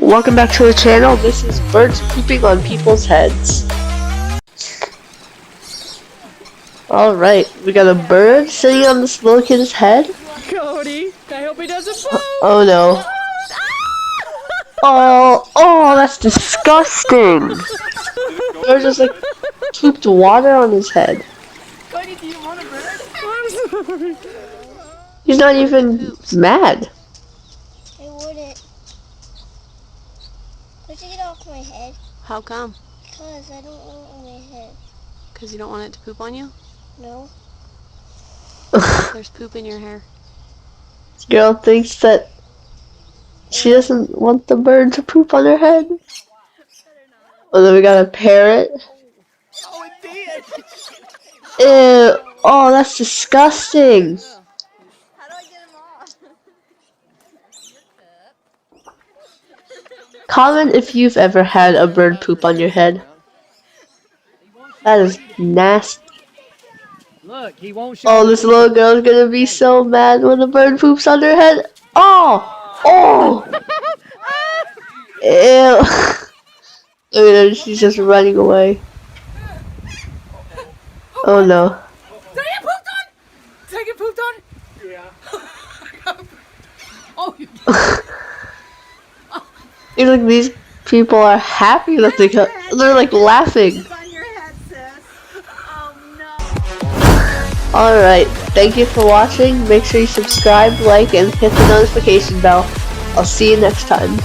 Welcome back to the channel. This is birds pooping on people's heads. Alright, we got a bird sitting on this little kid's head. Cody, I hope he doesn't poop. Oh no. Oh, that's disgusting. Bird just like pooped water on his head. Cody, do you want a bird? I'm sorry. He's not even mad. I wouldn't. Why'd you get off my head? How come? Because I don't want it on my head. Because you don't want it to poop on you? No. There's poop in your hair. This girl thinks that she doesn't want the bird to poop on her head. Oh, then we got a parrot. Oh, it did. Ew. Oh, that's disgusting. How do I get him off? Comment if you've ever had a bird poop on your head. That is nasty. Look, he won't show. Oh, this little girl's gonna be so mad when the bird poops on her head. Oh! Ew. Look at her, she's just running away. Oh no. Did I get pooped on? Did I get pooped on? Yeah. Oh, you You look, these people are happy that they're like laughing. on your head, sis. Oh no. Alright, thank you for watching. Make sure you subscribe, like, and hit the notification bell. I'll see you next time.